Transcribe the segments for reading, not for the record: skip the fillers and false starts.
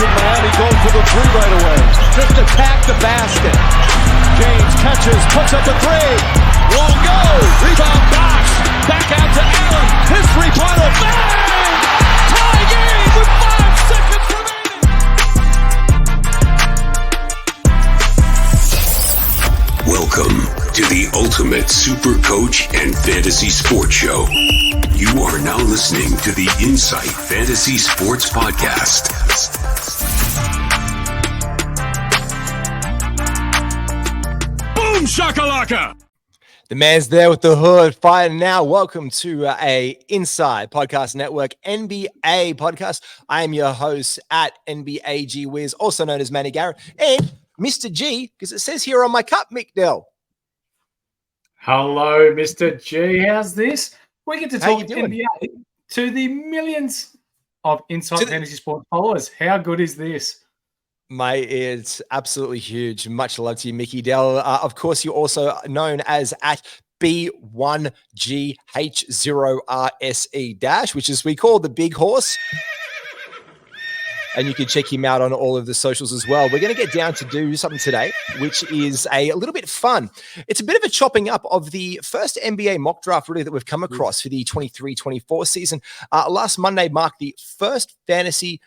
in Miami going for the three right away. Just attack the basket. James catches, puts up a three. Won't go. Rebound Bosh. Back out to Allen. His three-pointer. Bang! Tie game with 5 seconds remaining. Welcome to the Ultimate Super Coach and Fantasy Sports Show. You are now listening to the Insight Fantasy Sports Podcast. Boom shakalaka! The man's there with the hood fighting now. Welcome to a Inside Podcast Network NBA podcast. I am your host at NBA G Wiz, also known as Manny Garrett, and Mr. G, because it says here on my cup, Mick Dell. Hello, Mr. G. How's this? We get to How talk you doing? NBA to the millions of Inside Fantasy Sports followers. How good is this? Mate, it's absolutely huge. Much love to you, Mickey Dell. Of course, you're also known as at B1GH0RSE- which is we call the big horse. And you can check him out on all of the socials as well. We're going to get down to do something today, which is a little bit fun. It's a bit of a chopping up of the first NBA mock draft really that we've come across for the 23-24 season. Last Monday marked the first fantasy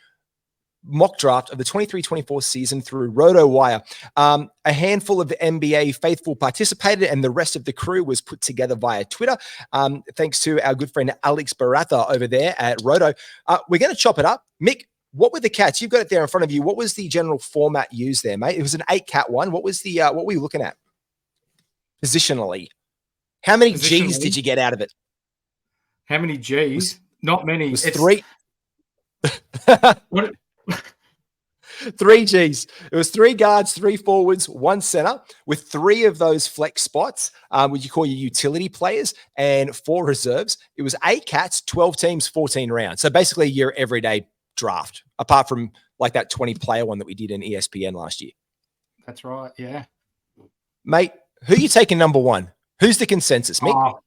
mock draft of the 23-24 season through RotoWire. A handful of NBA faithful participated, and the rest of the crew was put together via Twitter. Thanks to our good friend Alex Baratha over there at Roto. We're going to chop it up. Mick, what were the cats? You've got it there in front of you. What was the general format used there, mate? It was an 8-cat one. What was the what were you looking at? Positionally. How many G's did you get out of it? How many G's? Not many. It was 3. What? 3 Gs. It was 3 guards, 3 forwards, 1 center, with 3 of those flex spots, which you call your utility players, and 4 reserves. It was 8 cats, 12 teams, 14 rounds. So basically your everyday draft, apart from like that 20-player one that we did in ESPN last year. That's right, yeah. Mate, who are you taking number 1? Who's the consensus, Mick?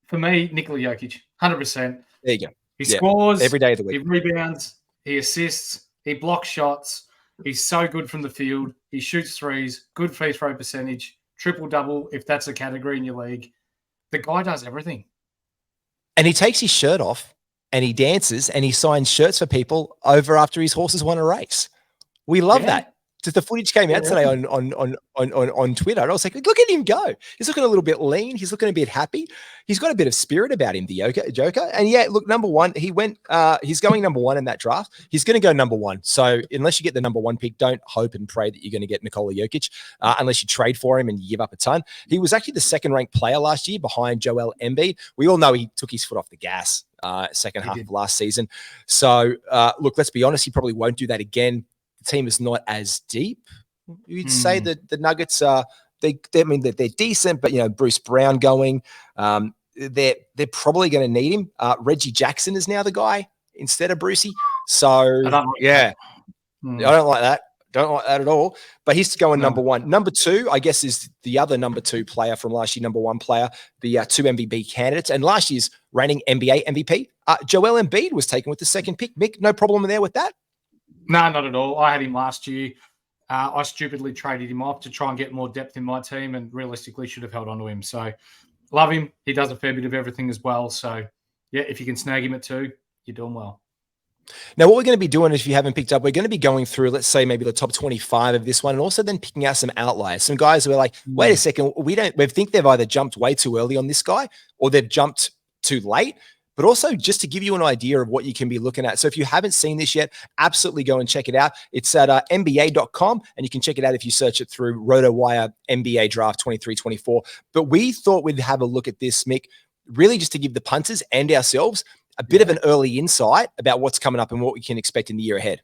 For me, Nikola Jokic, 100%. There you go. He scores every day of the week. He rebounds. He assists. He blocks shots. He's so good from the field. He shoots threes. Good free throw percentage. Triple-double, if that's a category in your league. The guy does everything. And he takes his shirt off and he dances and he signs shirts for people over after his horses won a race. We love that. Just the footage came out today on Twitter, and I was like, look at him go. He's looking a little bit lean. He's looking a bit happy. He's got a bit of spirit about him, the Joker. And yeah, look, number 1, he went, he's going number 1 in that draft. He's going to go number 1. So unless you get the number 1 pick, don't hope and pray that you're going to get Nikola Jokic, unless you trade for him and you give up a ton. He was actually the second-ranked player last year behind Joel Embiid. We all know he took his foot off the gas second half of last season. So look, let's be honest, he probably won't do that again. Team is not as deep. You'd say that the Nuggets are they're decent, but you know, Bruce Brown going, they're probably going to need him. Reggie Jackson is now the guy instead of Brucey. So I don't like that. Don't like that at all. But he's going number 1. Number 2, I guess, is the other number 2 player from last year, number 1 player, the 2 MVP candidates, and last year's reigning NBA MVP. Joel Embiid was taken with the second pick. Mick, no problem there with that. No, not at all. I had him last year. I stupidly traded him off to try and get more depth in my team, and realistically should have held on to him. So love him. He does a fair bit of everything as well. So yeah, if you can snag him at 2, you're doing well. Now, what we're going to be doing, if you haven't picked up, we're going to be going through, let's say, maybe the top 25 of this one, and also then picking out some outliers. Some guys who are like, wait a second, we think they've either jumped way too early on this guy or they've jumped too late. But also just to give you an idea of what you can be looking at. So if you haven't seen this yet, absolutely go and check it out. It's at NBA.com, and you can check it out if you search it through RotoWire NBA Draft 23-24. But we thought we'd have a look at this, Mick, really just to give the punters and ourselves a bit of an early insight about what's coming up and what we can expect in the year ahead.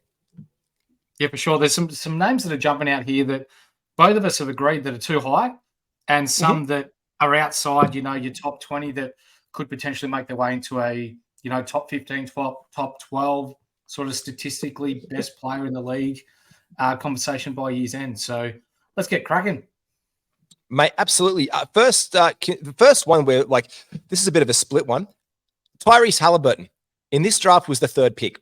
Yeah, for sure. There's some names that are jumping out here that both of us have agreed that are too high, and some that are outside, you know, your top 20 that could potentially make their way into a, you know, top 15, top 12, sort of statistically best player in the league conversation by year's end. So let's get cracking. Mate, absolutely. The first one where, like, this is a bit of a split one. Tyrese Halliburton in this draft was the 3rd pick.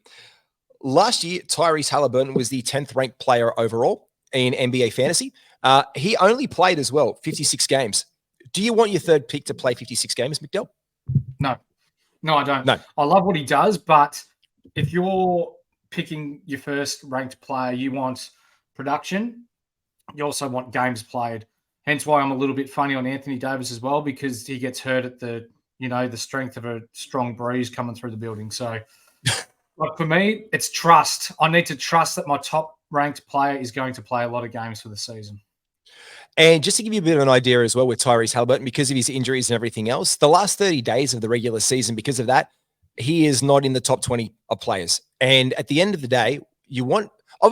last year, Tyrese Halliburton was the 10th ranked player overall in NBA fantasy. He only played as well 56 games. Do you want your third pick to play 56 games, McDell? No, I don't. No. I love what he does, but if you're picking your first ranked player, you want production. You also want games played. Hence why I'm a little bit funny on Anthony Davis as well, because he gets hurt at the strength of a strong breeze coming through the building. So like for me, it's trust. I need to trust that my top ranked player is going to play a lot of games for the season. And just to give you a bit of an idea as well with Tyrese Halliburton, because of his injuries and everything else, the last 30 days of the regular season, because of that, he is not in the top 20 of players. And at the end of the day, you want a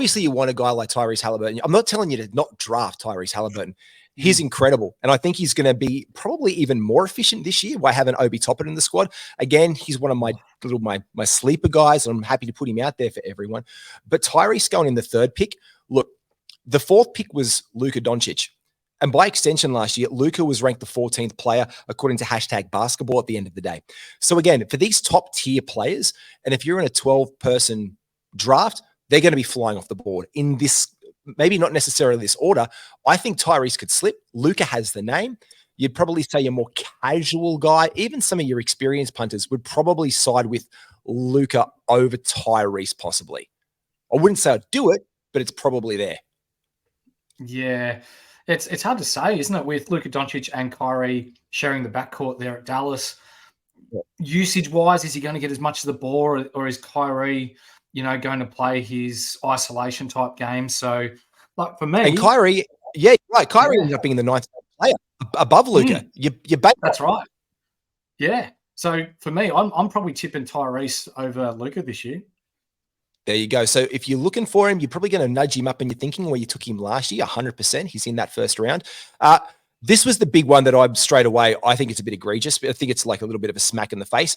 guy like Tyrese Halliburton. I'm not telling you to not draft Tyrese Halliburton. He's incredible. And I think he's going to be probably even more efficient this year by having Obi Toppin in the squad. Again, he's one of my sleeper guys, and I'm happy to put him out there for everyone. But Tyrese going in the third pick, look, the fourth pick was Luka Doncic. And by extension last year, Luka was ranked the 14th player according to #basketball at the end of the day. So again, for these top tier players, and if you're in a 12-person draft, they're going to be flying off the board in this, maybe not necessarily this order. I think Tyrese could slip. Luka has the name. You'd probably say your more casual guy, even some of your experienced punters would probably side with Luka over Tyrese possibly. I wouldn't say I'd do it, but it's probably there. Yeah. It's hard to say, isn't it, with Luka Doncic and Kyrie sharing the backcourt there at Dallas. Yeah. Usage-wise, is he going to get as much of the ball, or is Kyrie, going to play his isolation-type game? So, like, for me... And Kyrie, yeah, right. Kyrie ended up being the 9th player above Luka. You That's right. Yeah. So, for me, I'm probably tipping Tyrese over Luka this year. There you go. So if you're looking for him, you're probably going to nudge him up in your thinking where you took him last year, 100%. He's in that first round. This was the big one that I'm straight away. I think it's a bit egregious. I think it's like a little bit of a smack in the face.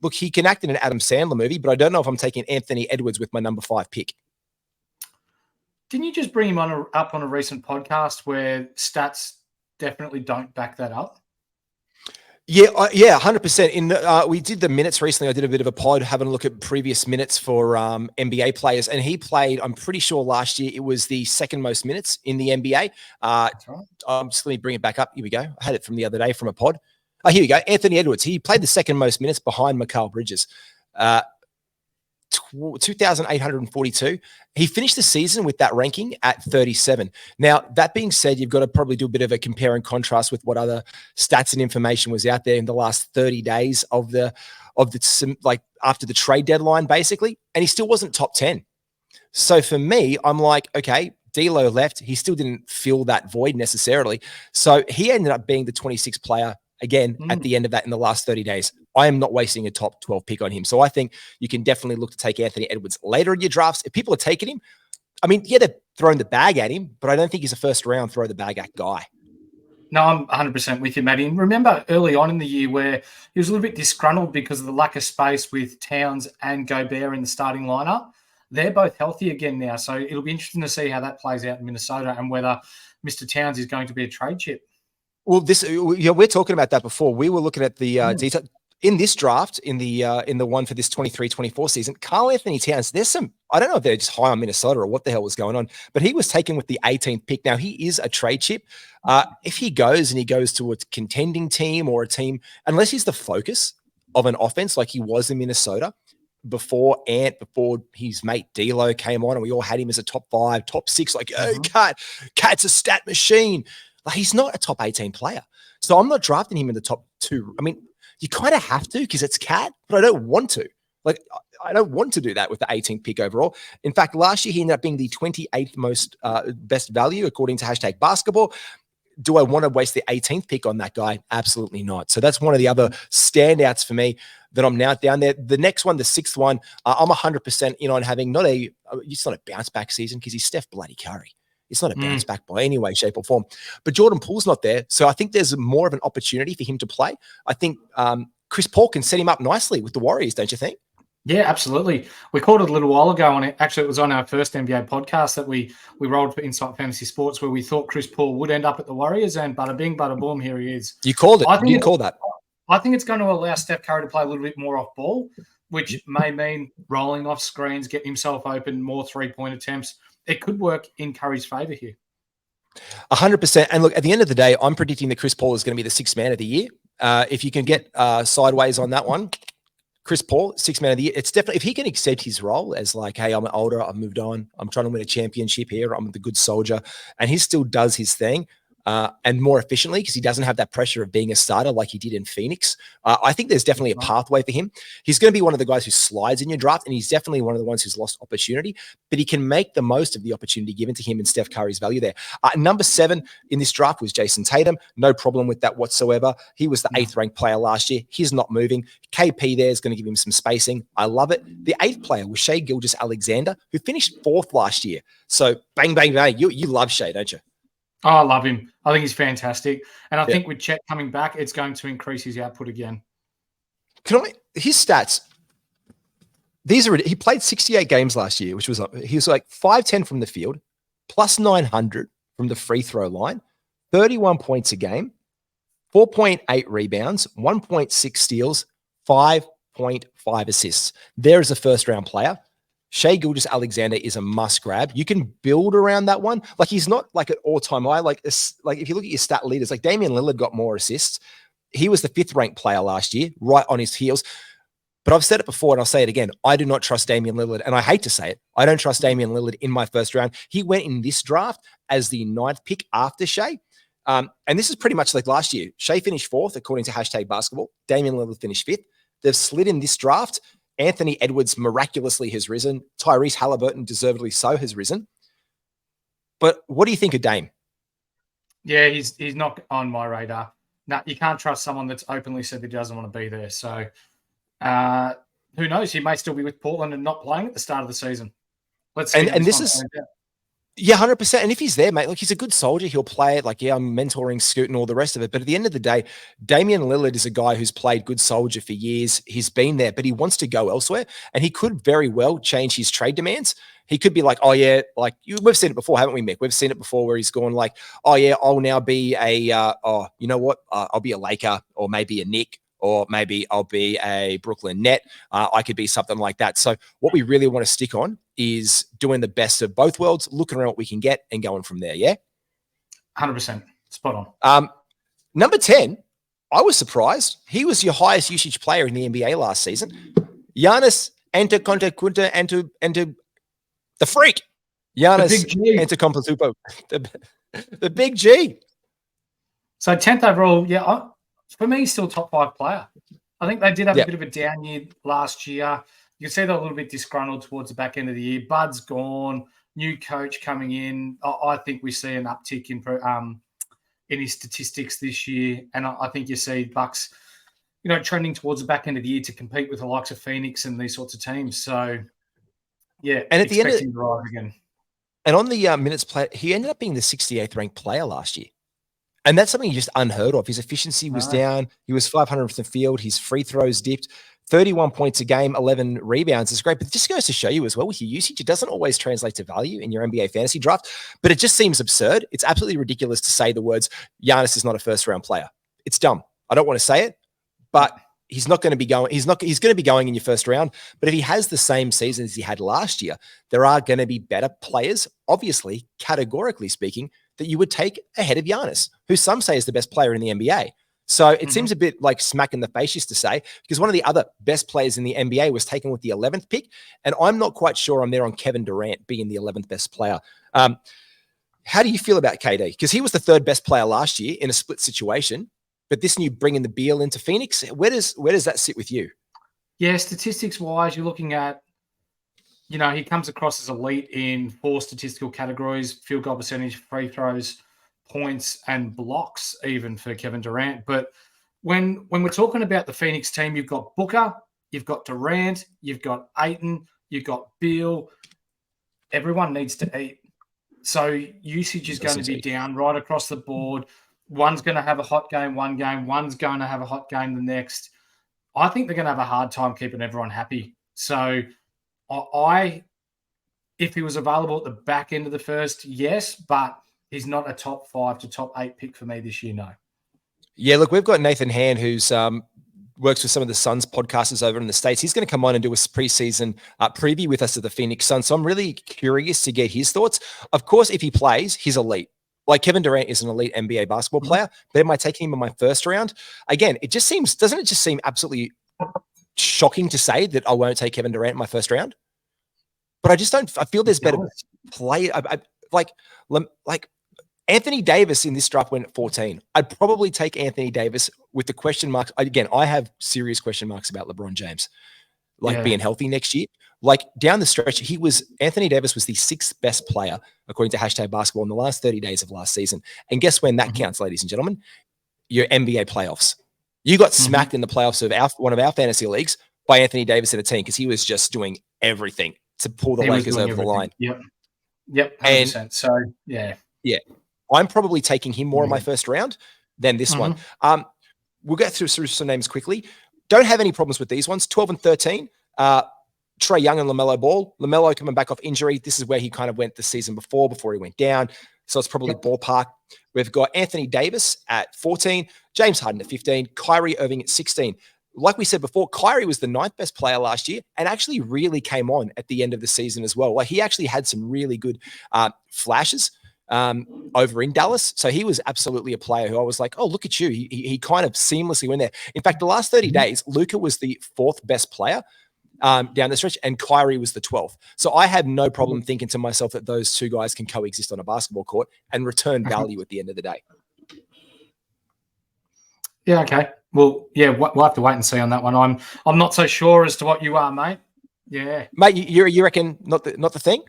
Look, he can act in an Adam Sandler movie, but I don't know if I'm taking Anthony Edwards with my number 5 pick. Didn't you just bring him up on a recent podcast where stats definitely don't back that up? Yeah, 100%. We did the minutes recently. I did a bit of a pod having a look at previous minutes for NBA players, and he played, I'm pretty sure last year it was the second most minutes in the NBA. That's right. Just let me bring it back up. Here we go. I had it from the other day from a pod. Here we go. Anthony Edwards. He played the second most minutes behind Mikal Bridges. 2,842. He finished the season with that ranking at 37. Now, that being said, you've got to probably do a bit of a compare and contrast with what other stats and information was out there in the last 30 days of the like after the trade deadline, basically, and he still wasn't top 10. So for me, I'm like, okay, D'Lo left. He still didn't fill that void necessarily. So he ended up being the 26th player again at the end of that in the last 30 days. I am not wasting a top 12 pick on him. So I think you can definitely look to take Anthony Edwards later in your drafts. If people are taking him, I mean, yeah, they're throwing the bag at him, but I don't think he's a first round throw the bag at guy. No, I'm 100% with you, Matty. And remember early on in the year where he was a little bit disgruntled because of the lack of space with Towns and Gobert in the starting lineup. They're both healthy again now. So it'll be interesting to see how that plays out in Minnesota and whether Mr. Towns is going to be a trade chip. Well, we're talking about that before. We were looking at the detail in this draft, in the one for this 23-24 season. Karl Anthony Towns, I don't know if they're just high on Minnesota or what the hell was going on, but he was taken with the 18th pick. Now, he is a trade chip. If he goes to a contending team or a team, unless he's the focus of an offense like he was in Minnesota before his mate D'Lo came on and we all had him as a top 5, top 6, like, oh, Cat's a stat machine. Like, he's not a top 18 player. So I'm not drafting him in the top 2. I mean, you kind of have to because it's Cat, but I don't want to. Like, I don't want to do that with the 18th pick overall. In fact, last year he ended up being the 28th most best value according to #basketball. Do I want to waste the 18th pick on that guy? Absolutely not. So that's one of the other standouts for me that I'm now down there. The next one, the 6th one, I'm 100% in on having it's not a bounce back season because he's Steph bloody Curry. It's not a bounce back by any way, shape, or form. But Jordan Poole's not there. So I think there's more of an opportunity for him to play. I think Chris Paul can set him up nicely with the Warriors, don't you think? Yeah, absolutely. We called it a little while ago, and it was on our first NBA podcast that we rolled for Insight Fantasy Sports, where we thought Chris Paul would end up at the Warriors, and bada bing, bada boom, here he is. You called it. You called that. I think it's going to allow Steph Curry to play a little bit more off ball. which may mean rolling off screens, getting himself open, more 3-point attempts. It could work in Curry's favour here. 100%. And look, at the end of the day, I'm predicting that Chris Paul is going to be the sixth man of the year. If you can get sideways on that one, Chris Paul, sixth man of the year. It's definitely, if he can accept his role as like, hey, I'm older, I've moved on, I'm trying to win a championship here, I'm the good soldier, and he still does his thing. And more efficiently because he doesn't have that pressure of being a starter like he did in Phoenix. I think there's definitely a pathway for him. He's going to be one of the guys who slides in your draft, and he's definitely one of the ones who's lost opportunity, but he can make the most of the opportunity given to him and Steph Curry's value there. Number 7 in this draft was Jason Tatum. No problem with that whatsoever. He was the 8th ranked player last year. He's not moving. KP there is going to give him some spacing. I love it. The 8th player was Shai Gilgeous-Alexander, who finished 4th last year. So bang, bang, bang. You love Shai, don't you? Oh, I love him. I think he's fantastic. And I think with Chet coming back, it's going to increase his output again. His stats, he played 68 games last year, which was, he was like 5'10" from the field, plus 900 from the free throw line, 31 points a game, 4.8 rebounds, 1.6 steals, 5.5 assists. There is a first round player. Shai Gilgeous-Alexander is a must grab. You can build around that one. Like he's not like an all-time high. Like if you look at your stat leaders, like Damian Lillard got more assists. He was the 5th ranked player last year, right on his heels. But I've said it before and I'll say it again. I do not trust Damian Lillard. And I hate to say it. I don't trust Damian Lillard in my first round. He went in this draft as the 9th pick after Shai. And this is pretty much like last year. Shai finished 4th according to #basketball. Damian Lillard finished 5th. They've slid in this draft. Anthony Edwards miraculously has risen. Tyrese Halliburton, deservedly so, has risen. But what do you think of Dame? Yeah, he's not on my radar. No, you can't trust someone that's openly said that he doesn't want to be there. So who knows? He may still be with Portland and not playing at the start of the season. Let's see. And this is... Yeah, 100%. And if he's there, mate, like he's a good soldier, he'll play it. Like, yeah, I'm mentoring Scoot and all the rest of it. But at the end of the day, Damian Lillard is a guy who's played good soldier for years. He's been there, but he wants to go elsewhere. And he could very well change his trade demands. He could be like, oh, yeah, like we've seen it before, haven't we, Mick? We've seen it before where he's gone like, oh, yeah, I'll now be you know what? I'll be a Laker or maybe a Knick. Or maybe I'll be a Brooklyn Net. I could be something like that. So what we really want to stick on is doing the best of both worlds, looking around what we can get and going from there, yeah? 100%. Spot on. Number 10, I was surprised. He was your highest usage player in the NBA last season. Giannis Antetokounmpo and the freak. Giannis Antetokounmpo. The big G. So 10th overall, yeah, for me, still top 5 player. I think they did have a bit of a down year last year. You can see they're a little bit disgruntled towards the back end of the year. Bud's gone, new coach coming in. I think we see an uptick in his statistics this year, and I think you see Bucks, trending towards the back end of the year to compete with the likes of Phoenix and these sorts of teams. So, yeah, and at the end to rise again. And on the minutes play, he ended up being the 68th ranked player last year. And that's something just unheard of. His efficiency was down. He was 500 from the field. His free throws dipped. 31 points a game, 11 rebounds is great. But it just goes to show you as well with your usage, it doesn't always translate to value in your NBA fantasy draft. But it just seems absurd. It's absolutely ridiculous to say the words, Giannis is not a first-round player. It's dumb. I don't want to say it, but he's not going to be going. He's going to be going in your first round. But if he has the same season as he had last year, there are going to be better players, obviously, categorically speaking, that you would take ahead of Giannis, who some say is the best player in the NBA. So it seems a bit like smack in the face just to say, because one of the other best players in the NBA was taken with the 11th pick, and I'm not quite sure I'm there on Kevin Durant being the 11th best player. How do you feel about KD? Because he was the 3rd best player last year in a split situation, but this new bringing the Beal into Phoenix, where does that sit with you? Yeah, statistics-wise, you're looking at, he comes across as elite in 4 statistical categories: field goal percentage, free throws, points, and blocks, even for Kevin Durant. But when we're talking about the Phoenix team, you've got Booker, you've got Durant, you've got Ayton, you've got Beal. Everyone needs to eat. So usage is going to be down right across the board. One's going to have a hot game one game. One's going to have a hot game the next. I think they're going to have a hard time keeping everyone happy. So if he was available at the back end of the first, yes, but he's not a top 5 to top 8 pick for me this year, no. Yeah, look, we've got Nathan Hand, who's works with some of the Suns podcasters over in the States. He's going to come on and do a preseason preview with us of the Phoenix Suns. So I'm really curious to get his thoughts. Of course, if he plays, he's elite. Like Kevin Durant is an elite NBA basketball player, but am I taking him in my first round? Again, doesn't it just seem absolutely shocking to say that I won't take Kevin Durant in my first round? But I feel there's better play. Like Anthony Davis in this draft went at 14. I'd probably take Anthony Davis with the question marks. Again, I have serious question marks about LeBron James, being healthy next year. Like down the stretch, Anthony Davis was the 6th best player, according to Hashtag Basketball, in the last 30 days of last season. And guess when that counts, ladies and gentlemen? Your NBA playoffs. You got smacked in the playoffs of one of our fantasy leagues by Anthony Davis in a team because he was just doing everything to pull the Lakers over the line. Yep, 100%. So, yeah. I'm probably taking him more in my first round than this one. We'll get through some names quickly. Don't have any problems with these ones. 12 and 13. Trae Young and LaMelo Ball. LaMelo coming back off injury. This is where he kind of went the season before he went down. So it's probably ballpark. We've got Anthony Davis at 14, James Harden at 15, Kyrie Irving at 16. Like we said before, Kyrie was the 9th best player last year and actually really came on at the end of the season as well. Like he actually had some really good flashes over in Dallas. So he was absolutely a player who I was like, oh, look at you. He kind of seamlessly went there. In fact, the last 30 days, Luka was the 4th best player down the stretch, and Kyrie was the 12th. So I have no problem thinking to myself that those two guys can coexist on a basketball court and return value at the end of the day. Yeah, okay. Well, yeah, we'll have to wait and see on that one. I'm not so sure as to what you are, mate. Yeah. Mate, you reckon not the thing?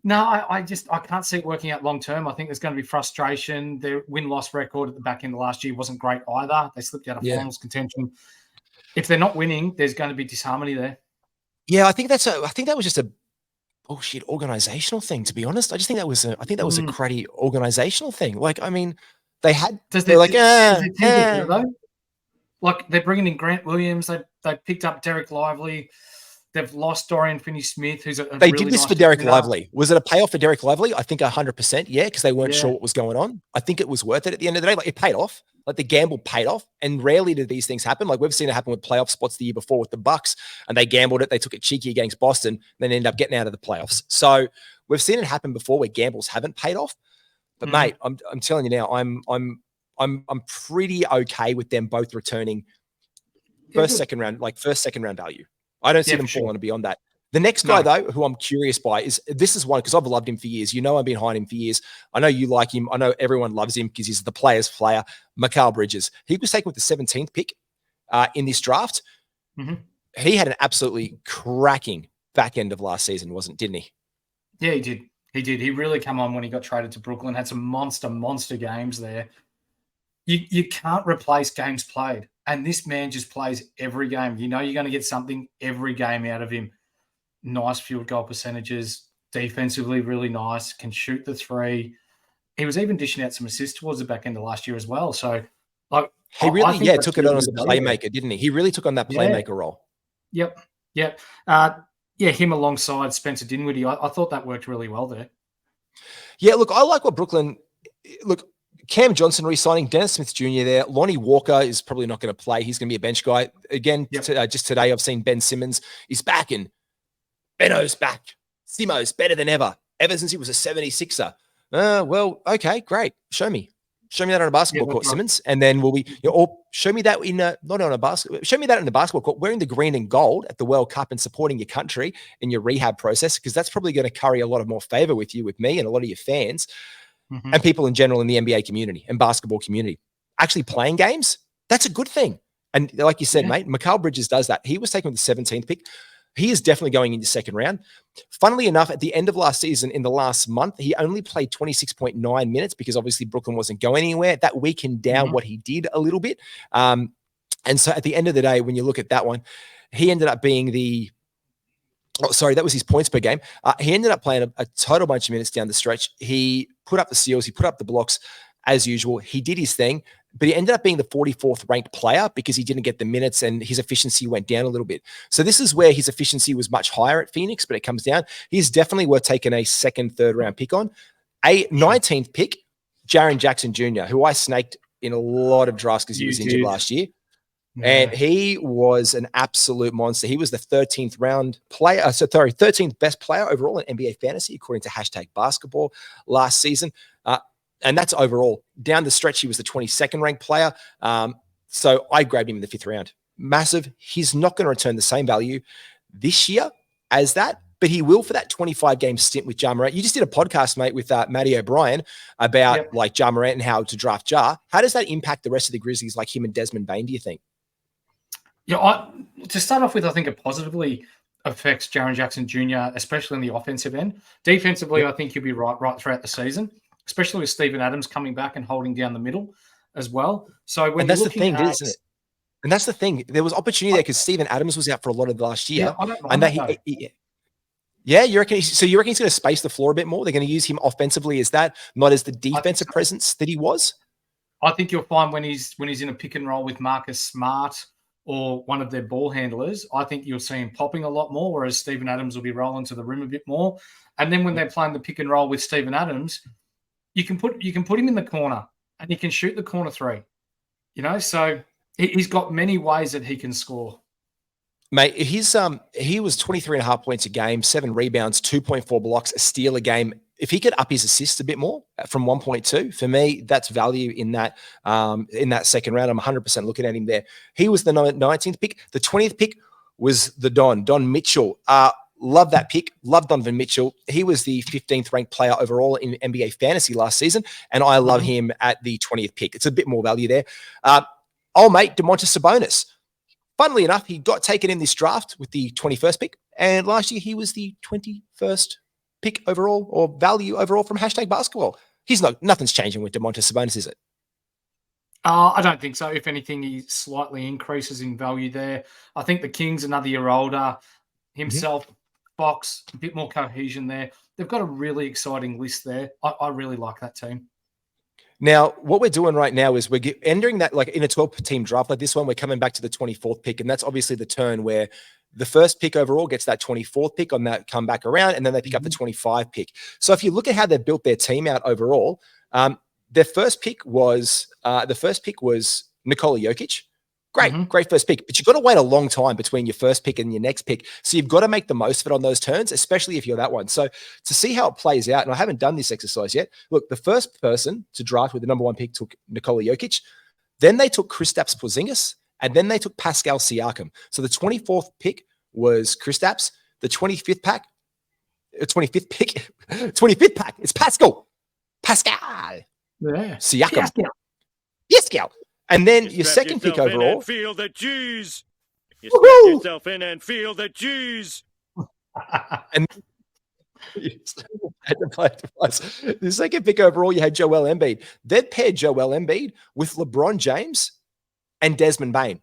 No, I can't see it working out long term. I think there's going to be frustration. Their win-loss record at the back end of last year wasn't great either. They slipped out of finals contention. If they're not winning, there's going to be disharmony there. Yeah, I think that was just a bullshit organizational thing, to be honest. I just think that was a cruddy organizational thing. Like, I mean, they had like they're bringing in Grant Williams. They picked up Derek Lively. They've lost Dorian Finney-Smith, who's they did this for Derek Lively. Was it a payoff for Derek Lively? I think 100%. Yeah, because they weren't sure what was going on. I think it was worth it at the end of the day. Like it paid off. Like the gamble paid off, and rarely do these things happen. Like we've seen it happen with playoff spots the year before with the Bucks, and they gambled it. They took it cheeky against Boston, and then ended up getting out of the playoffs. So we've seen it happen before where gambles haven't paid off. But mate, I'm telling you now, I'm pretty okay with them both returning second round value. I don't see them falling beyond that. The next guy, though, who I'm curious by is one because I've loved him for years. You know, I've been behind him for years. I know you like him. I know everyone loves him because he's the player's player. Mikal Bridges. He was taken with the 17th pick in this draft. He had an absolutely cracking back end of last season, didn't he? Yeah, he did. He really came on when he got traded to Brooklyn. Had some monster games there. You can't replace games played. And this man just plays every game. You know you're going to get something every game out of him. Nice field goal percentages, defensively really nice, can shoot the three. He was even dishing out some assists towards the back end of last year as well. So, like, he really, took it on as a playmaker, didn't he? He really took on that playmaker role. Yep. Him alongside Spencer Dinwiddie, I thought that worked really well there. Yeah, look, I like what Brooklyn. Look, Cam Johnson re-signing, Dennis Smith Jr. there. Lonnie Walker is probably not going to play. He's going to be a bench guy. Again, just today I've seen Ben Simmons is back and Benno's back. Simo's better than ever since he was a 76er. Well, okay, great. Show me that on a basketball court, right. Simmons. And then or show me that show me that in the basketball court, wearing the green and gold at the World Cup and supporting your country in your rehab process, because that's probably going to carry a lot of more favor with me and a lot of your fans. And people in general in the NBA community and basketball community. Actually playing games, that's a good thing. And like you said, mate, Mikal Bridges does that. He was taken with the 17th pick. He is definitely going into second round. Funnily enough, at the end of last season, in the last month, he only played 26.9 minutes because obviously Brooklyn wasn't going anywhere. That weakened down what he did a little bit. And so at the end of the day, when you look at that one, he ended up being that was his points per game. He ended up playing a total bunch of minutes down the stretch. He put up the steals. He put up the blocks as usual. He did his thing, but he ended up being the 44th ranked player because he didn't get the minutes and his efficiency went down a little bit. So this is where his efficiency was much higher at Phoenix, but it comes down. He's definitely worth taking a second, third round pick on. A 19th pick, Jaren Jackson Jr., who I snaked in a lot of drafts because he was injured last year. And he was an absolute monster. He was the 13th round player, 13th best player overall in NBA fantasy, according to hashtag basketball last season. And that's overall. Down the stretch, he was the 22nd ranked player. So I grabbed him in the 5th round. Massive. He's not going to return the same value this year as that, but he will for that 25 game stint with Ja Morant. You just did a podcast, mate, with Matty O'Brien about like Ja Morant and how to draft Ja. How does that impact the rest of the Grizzlies, like him and Desmond Bane, do you think? Yeah, to start off with, I think it positively affects Jaren Jackson Jr., especially on the offensive end. Defensively, I think he'll be right throughout the season, especially with Steven Adams coming back and holding down the middle as well. So when that's the thing, isn't it? And that's the thing. There was opportunity there because Steven Adams was out for a lot of the last year. Yeah, I don't mind that. You reckon? So you reckon he's going to space the floor a bit more? They're going to use him offensively as that, not as the defensive presence that he was. I think you'll find when he's in a pick and roll with Marcus Smart or one of their ball handlers, I think you'll see him popping a lot more, whereas Steven Adams will be rolling to the rim a bit more. And then when they're playing the pick and roll with Steven Adams, you can put him in the corner and he can shoot the corner three. So he's got many ways that he can score. Mate, he was 23.5 points a game, 7 rebounds, 2.4 blocks, a steal a game. If he could up his assists a bit more from 1.2, for me, that's value in that second round. I'm 100% looking at him there. He was the 19th pick. The 20th pick was the Don Mitchell. Love that pick. Love Donovan Mitchell. He was the 15th ranked player overall in NBA fantasy last season, and I love him at the 20th pick. It's a bit more value there. Old mate, Domantas Sabonis. Funnily enough, he got taken in this draft with the 21st pick, and last year he was the 21st pick overall or value overall from hashtag basketball. Nothing's changing with Domantas Sabonis, is it? I don't think so. If anything, he slightly increases in value there. I think the Kings, another year older, himself, Fox, a bit more cohesion there. They've got a really exciting list there. I really like that team. Now, what we're doing right now is we're entering that, like in a 12-team draft like this one, we're coming back to the 24th pick, and that's obviously the turn where the first pick overall gets that 24th pick on that come back around, and then they pick up the 25 pick. So if you look at how they built their team out overall, their first pick was Nikola Jokic. Great first pick, but you've got to wait a long time between your first pick and your next pick. So you've got to make the most of it on those turns, especially if you're that one. So to see how it plays out, and I haven't done this exercise yet, look, the first person to draft with the number 1 pick took Nikola Jokic. Then they took Kristaps Porzingis, and then they took Pascal Siakam. So the 24th pick was Kristaps. The 25th pick, it's Pascal. Yeah. Siakam. Pascal. And then your second pick overall. Feel the juice. You strap yourself in and feel the juice. And the second pick overall, you had Joel Embiid. They paired Joel Embiid with LeBron James and Desmond Bane.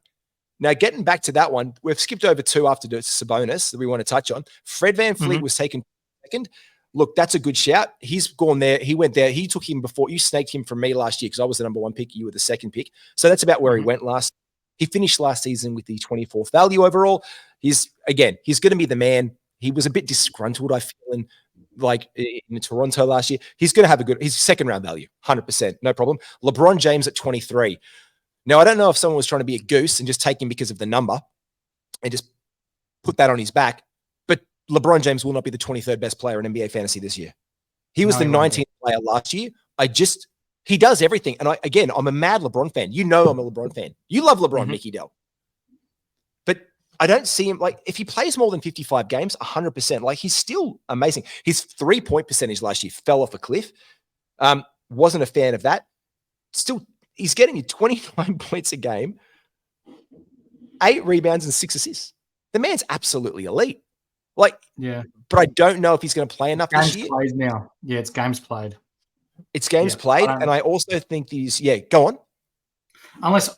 Now, getting back to that one, we've skipped over 2 after Sabonis that we want to touch on. Fred VanVleet was taken second. Look, that's a good shout. He's gone there. He went there. He took him before. You snaked him from me last year because I was the number 1 pick. You were the second pick. So that's about where he went last. He finished last season with the 24th value overall. He's going to be the man. He was a bit disgruntled, I feel, like in Toronto last year. He's going to have he's second round value, 100%, no problem. LeBron James at 23. Now, I don't know if someone was trying to be a goose and just take him because of the number and just put that on his back. LeBron James will not be the 23rd best player in NBA fantasy this year. He was the 19th player last year. He does everything. And I'm a mad LeBron fan. You know I'm a LeBron fan. You love LeBron, Mickey Dell. But I don't see him, like, if he plays more than 55 games, 100%, like, he's still amazing. His 3-point percentage last year fell off a cliff. Wasn't a fan of that. Still, he's getting you 29 points a game, 8 rebounds and 6 assists. The man's absolutely elite. Like, yeah, but I don't know if he's going to play enough this year. Games played now. Yeah, it's games played. It's games played, and I also think go on. Unless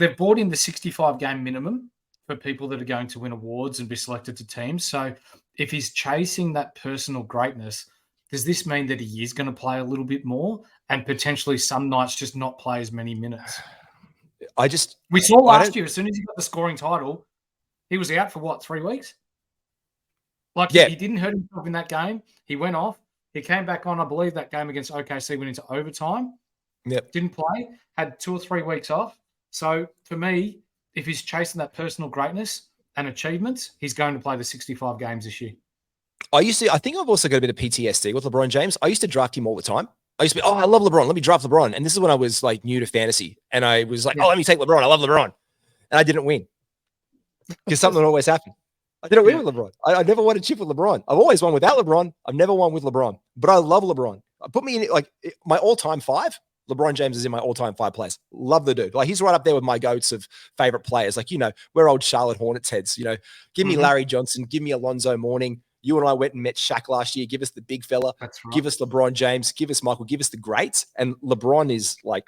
they've brought in the 65-game minimum for people that are going to win awards and be selected to teams. So if he's chasing that personal greatness, does this mean that he is going to play a little bit more and potentially some nights just not play as many minutes? We saw last year, as soon as he got the scoring title, he was out for 3 weeks? He didn't hurt himself in that game. He went off. He came back on, I believe, that game against OKC went into overtime. Yep. Didn't play. Had 2 or 3 weeks off. So, for me, if he's chasing that personal greatness and achievements, he's going to play the 65 games this year. I think I've also got a bit of PTSD with LeBron James. I used to draft him all the time. I used to be, I love LeBron. Let me draft LeBron. And this is when I was like new to fantasy. And I was like, let me take LeBron. I love LeBron. And I didn't win because something always happened. I didn't win with LeBron. I never won a chip with LeBron. I've always won without LeBron. I've never won with LeBron, but I love LeBron. Put me in like my all-time 5. LeBron James is in my all-time 5 players. Love the dude. Like he's right up there with my goats of favorite players. Like, we're old Charlotte Hornets heads, give me Larry Johnson, give me Alonzo Mourning. You and I went and met Shaq last year. Give us the big fella. That's right. Give us LeBron James. Give us Michael. Give us the greats. And LeBron is like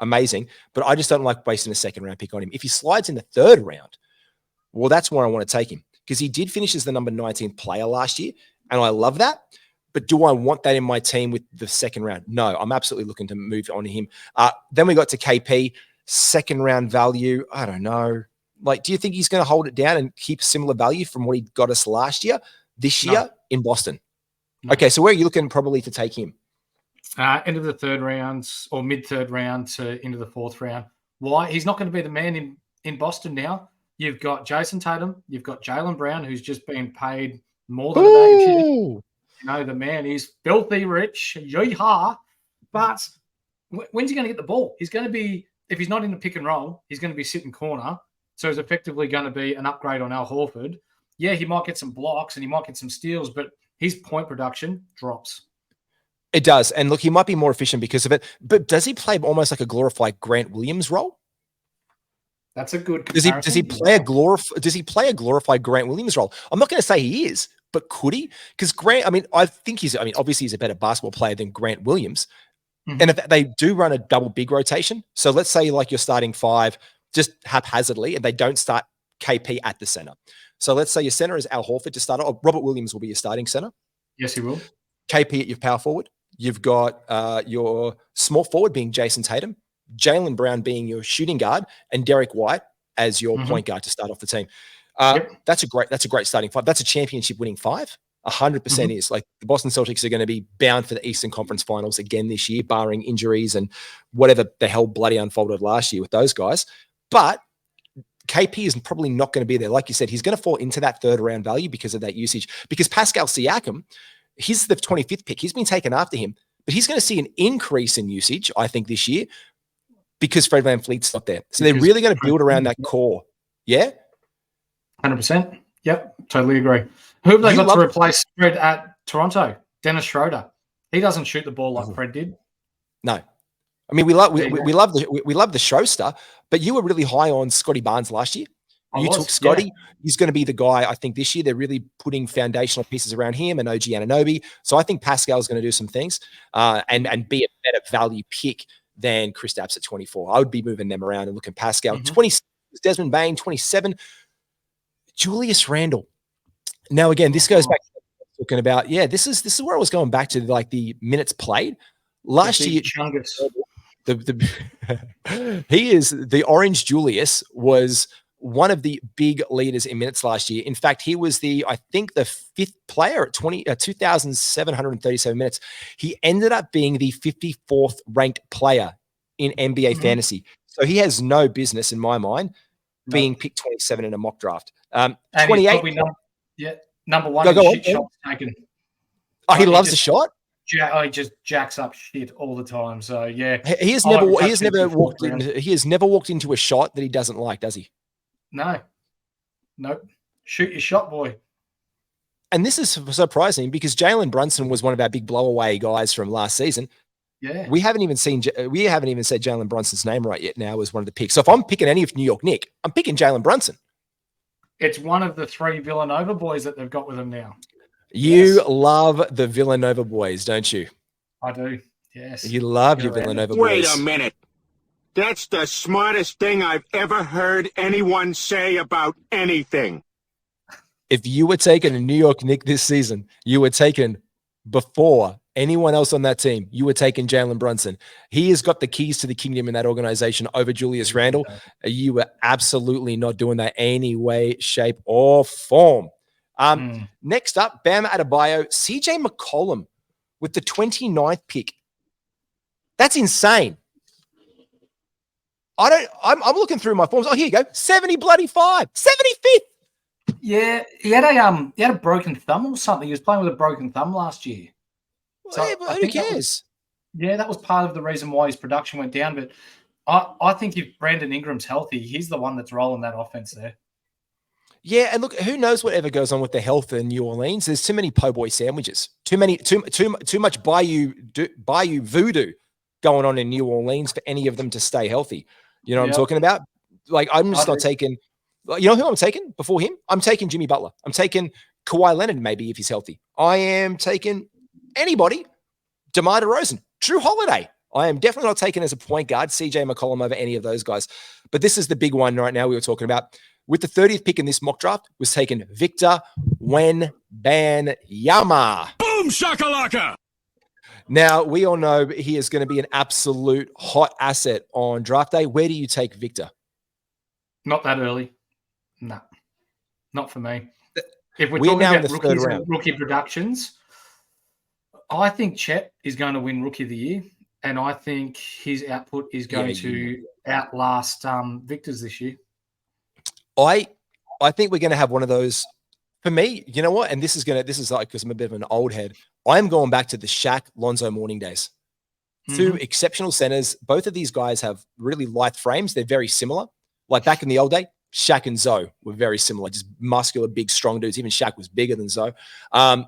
amazing, but I just don't like wasting a second round pick on him. If he slides in the 3rd round, well, that's where I want to take him because he did finish as the number 19th player last year. And I love that. But do I want that in my team with the 2nd round? No, I'm absolutely looking to move on to him. Then we got to KP, 2nd round value. I don't know. Like, do you think he's going to hold it down and keep similar value from what he got us last year, this year in Boston? No. Okay, so where are you looking probably to take him? End of the 3rd round or mid-3rd round to into the 4th round. Why? He's not going to be the man in Boston now. You've got Jason Tatum. You've got Jaylen Brown, who's just been paid more than a bag of chips. The man is filthy rich. Yeehaw. But when's he going to get the ball? He's going to be, if he's not in the pick and roll, he's going to be sitting corner. So he's effectively going to be an upgrade on Al Horford. Yeah, he might get some blocks and he might get some steals, but his point production drops. It does. And look, he might be more efficient because of it. But does he play almost like a glorified Grant Williams role? That's a good comparison. Does he play a glorified Grant Williams role? I'm not going to say he is, but could he? Because Grant, I think obviously he's a better basketball player than Grant Williams. Mm-hmm. And if they do run a double big rotation, so let's say like you're starting 5 just haphazardly and they don't start KP at the center. So let's say your center is Al Horford to start. Or Robert Williams will be your starting center. Yes, he will. KP at your power forward. You've got your small forward being Jason Tatum, Jaylen Brown being your shooting guard, and Derek White as your point guard to start off the team. That's a great starting 5. That's a championship winning 5. 100% is. Like the Boston Celtics are going to be bound for the Eastern Conference Finals again this year, barring injuries and whatever the hell bloody unfolded last year with those guys. But KP is probably not going to be there. Like you said, he's going to fall into that 3rd round value because of that usage. Because Pascal Siakam, he's the 25th pick. He's been taken after him, but he's going to see an increase in usage, I think, this year because Fred VanVleet's not there. So they're really going to build around that core. Yeah? 100%. Yep, totally agree. Who have they got to replace Fred at Toronto? Dennis Schroeder. He doesn't shoot the ball like Fred did. No. We love the showster, but you were really high on Scotty Barnes last year. You took Scotty. Yeah. He's going to be the guy, I think, this year. They're really putting foundational pieces around him and OG Anunoby. So I think Pascal's going to do some things and be a better value pick than Kristaps at 24. I would be moving them around and looking Pascal. 26, Desmond Bane, 27. Julius Randle. Now, again, this goes back to talking about, this is where I was going back to, like the minutes played. Last year, he is the Orange Julius was one of the big leaders in minutes last year. In fact, he was the 5th player at 2,737 minutes. He ended up being the 54th ranked player in NBA fantasy. So he has no business in my mind being picked 27 in a mock draft. 28. Number one in shots taken. Oh, he loves the shot? He just jacks up shit all the time. So yeah, he has never walked into a shot that he doesn't like, does he? No, nope. Shoot your shot, boy. And this is surprising because Jalen Brunson was one of our big blowaway guys from last season. Yeah, we haven't even said Jalen Brunson's name right yet. Now as one of the picks. So if I'm picking any of New York Nick, I'm picking Jalen Brunson. It's one of the 3 Villanova boys that they've got with them now. You love the Villanova boys, don't you? I do. Yes. You love your Villanova boys. Wait a minute. That's the smartest thing I've ever heard anyone say about anything. If you were taking a New York Knicks this season, you were taken before anyone else on that team. You were taking Jalen Brunson. He has got the keys to the kingdom in that organization over Julius Randle. You were absolutely not doing that any way, shape, or form. Next up, Bam Adebayo, CJ McCollum with the 29th pick. That's insane. I'm looking through my forms. Oh, here you go. 70 bloody 5. 75th. Yeah, he had a broken thumb or something. He was playing with a broken thumb last year. So Yeah, but who cares? That was part of the reason why his production went down. But I think if Brandon Ingram's healthy, he's the one that's rolling that offense there. Yeah, and look, who knows whatever goes on with the health in New Orleans? There's too many po' boy sandwiches, too much Bayou voodoo going on in New Orleans for any of them to stay healthy. You know what I'm talking about? Like, I'm just not taking. You know who I'm taking before him? I'm taking Jimmy Butler. I'm taking Kawhi Leonard, maybe if he's healthy. I am taking anybody. DeMar DeRozan, Drew Holiday. I am definitely not taking as a point guard CJ McCollum over any of those guys. But this is the big one right now we were talking about. With the 30th pick in this mock draft was taken Victor Wembanyama. Boom shakalaka! Now, we all know he is going to be an absolute hot asset on draft day. Where do you take Victor? Not that early. No, not for me. If we're talking about rookies and rookie productions, I think Chet is going to win Rookie of the Year, and I think his output is going to outlast Victor's this year. I think we're going to have one of those. For me, you know what? And this is like, because I'm a bit of an old head. I'm going back to the Shaq Lonzo Mourning days. Two exceptional centers. Both of these guys have really lithe frames. They're very similar. Like back in the old day, Shaq and Zoe were very similar, just muscular, big, strong dudes. Even Shaq was bigger than Zoe. I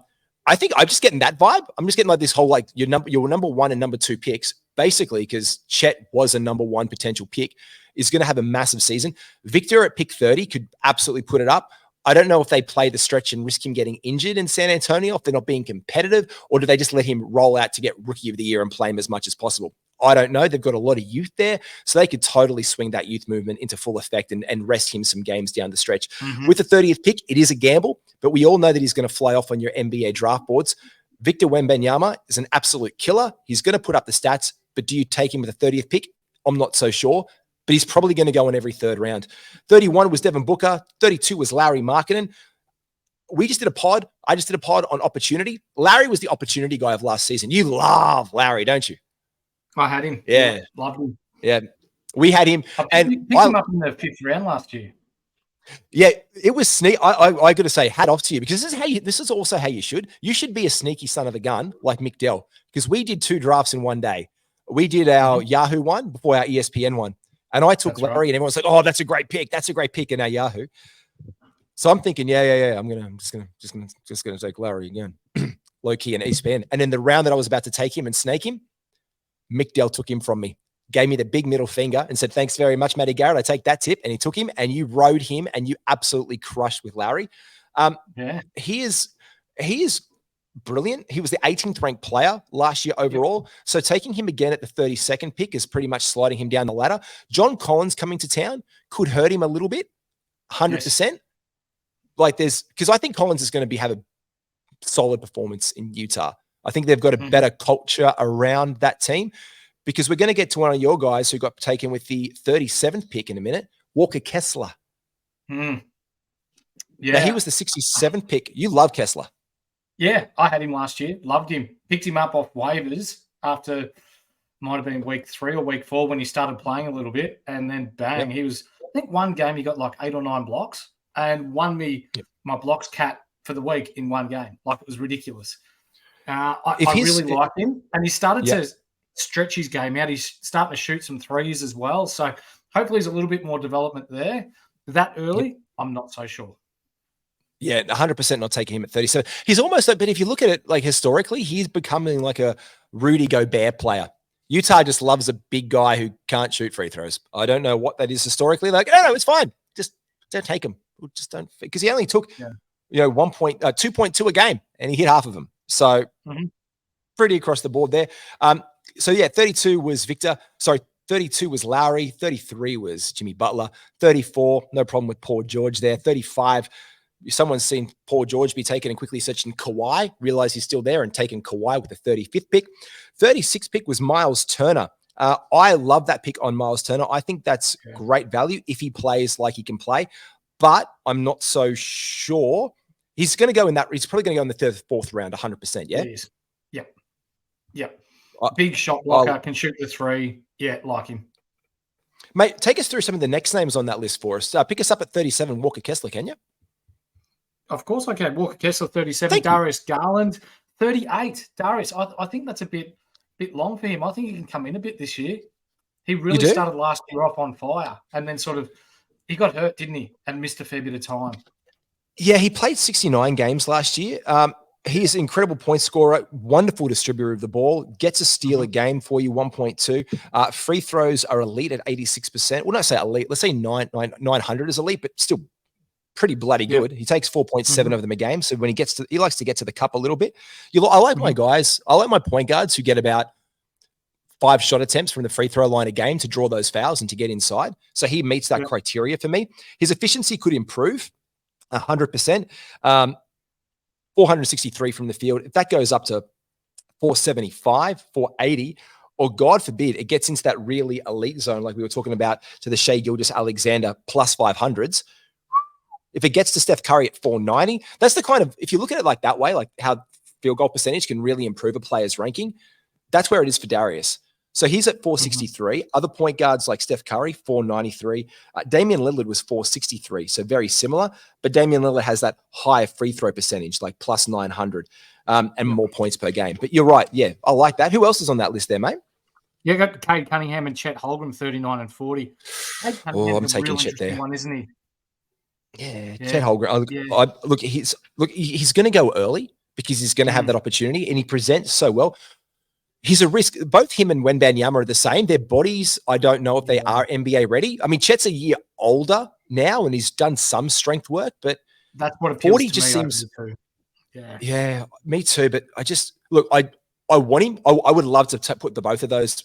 think I'm just getting that vibe. I'm just getting like this whole, like, your number one and number two picks, basically, because Chet was a number one potential pick, is going to have a massive season. Victor at pick 30 could absolutely put it up. I don't know if they play the stretch and risk him getting injured in San Antonio, if they're not being competitive, or do they just let him roll out to get Rookie of the Year and play him as much as possible? I don't know. They've got a lot of youth there, so they could totally swing that youth movement into full effect and rest him some games down the stretch. With the 30th pick, it is a gamble, but we all know that he's going to fly off on your NBA draft boards. Victor Wembanyama is an absolute killer. He's going to put up the stats, but do you take him with the 30th pick? I'm not so sure, but he's probably going to go in every third round. 31 was Devin Booker. 32 was Larry Markkinen. We just did a pod. I just did a pod on opportunity. Larry was the opportunity guy of last season. You love Larry, don't you? I had him. Yeah. Loved him. Yeah. We had him. And picked him up in the 5th round last year. Yeah, it was sneaky. I got to say, hat off to you, because this is also how you should. You should be a sneaky son of a gun like Mick Dell, because we did 2 drafts in one day. We did our Yahoo one before our ESPN one. And I took Larry, and everyone's like, "Oh, that's a great pick. That's a great pick in our Yahoo." So I'm thinking, yeah. I'm just gonna take Larry again, low key in ESPN. And in the round that I was about to take him and snake him, Mick Dell took him from me, gave me the big middle finger, and said, "Thanks very much, Matty Garrett. I take that tip." And he took him, and you rode him, and you absolutely crushed with Larry. He is brilliant. He was the 18th ranked player last year overall. So taking him again at the 32nd pick is pretty much sliding him down the ladder. John Collins coming to town could hurt him a little bit, 100%. Like because I think Collins is going to have a solid performance in Utah. I think they've got a better culture around that team, because we're going to get to one of your guys who got taken with the 37th pick in a minute, Walker Kessler. Yeah. Now, he was the 67th pick. You love Kessler. Yeah, I had him last year. Loved him. Picked him up off waivers after, might have been week 3 or week 4 when he started playing a little bit. And then bang, he was, I think one game he got like 8 or 9 blocks and won me my blocks cat for the week in one game. Like, it was ridiculous. I really like him. And he started to stretch his game out. He's starting to shoot some threes as well. So hopefully there's a little bit more development there. That early, I'm not so sure. Yeah, 100% not taking him at 37. He's almost like, but if you look at it like historically, he's becoming like a Rudy Gobert player. Utah just loves a big guy who can't shoot free throws. I don't know what that is historically. Like, no, it's fine. Just don't take him. Just don't, because he only took, 2.2 a game, and he hit half of them. So pretty across the board there. 32 was Victor. Sorry, 32 was Lowry. 33 was Jimmy Butler. 34, no problem with Paul George there. 35, someone's seen Paul George be taken and quickly searching Kawhi, realized he's still there and taken Kawhi with the 35th pick. 36th pick was Miles Turner. I love that pick on Miles Turner. I think that's great value if he plays like he can play, but I'm not so sure. He's going to go in that. He's probably going to go in the 3rd, 4th round, 100%. Yeah. He is. Yep. Big shot blocker, can shoot the 3. Yeah, like him. Mate, take us through some of the next names on that list for us. Pick us up at 37, Walker Kessler, can you? Of course I can. Walker Kessler, 37. Darius Garland, 38. Darius, I think that's a bit long for him. I think he can come in a bit this year. He really started last year off on fire, and then he got hurt, didn't he? And missed a fair bit of time. Yeah, he played 69 games last year. He's an incredible point scorer, wonderful distributor of the ball, gets a steal a game for you, 1.2. Free throws are elite at 86%. Well, not say elite, let's say 900 is elite, but still pretty bloody good. He takes 4.7 of them a game. So when he likes to get to the cup a little bit. I like my guys. I like my point guards who get about 5 shot attempts from the free throw line a game to draw those fouls and to get inside. So he meets that criteria for me. His efficiency could improve 100%. 463 from the field. If that goes up to 475, 480, or God forbid, it gets into that really elite zone like we were talking about to the Shai Gilgeous-Alexander plus 500s. If it gets to Steph Curry at 490, that's the kind of, if you look at it like that way, like how field goal percentage can really improve a player's ranking, that's where it is for Darius. So he's at 463. Other point guards like Steph Curry, 493. Damian Lillard was 463, so very similar. But Damian Lillard has that higher free throw percentage, like plus 900, and more points per game. But you're right. Yeah, I like that. Who else is on that list there, mate? Yeah, got Cade Cunningham and Chet Holmgren, 39 and 40. I'm taking Chet there. One, isn't he? Yeah, Chet Holmgren. Look, he's going to go early because he's going to have that opportunity, and he presents so well. He's a risk. Both him and Wembanyama are the same. Their bodies, I don't know if they are NBA ready. I mean, Chet's a year older now, and he's done some strength work, but that's what appeals 40 to just me seems. Yeah, me too. But I want him. I would love to put the both of those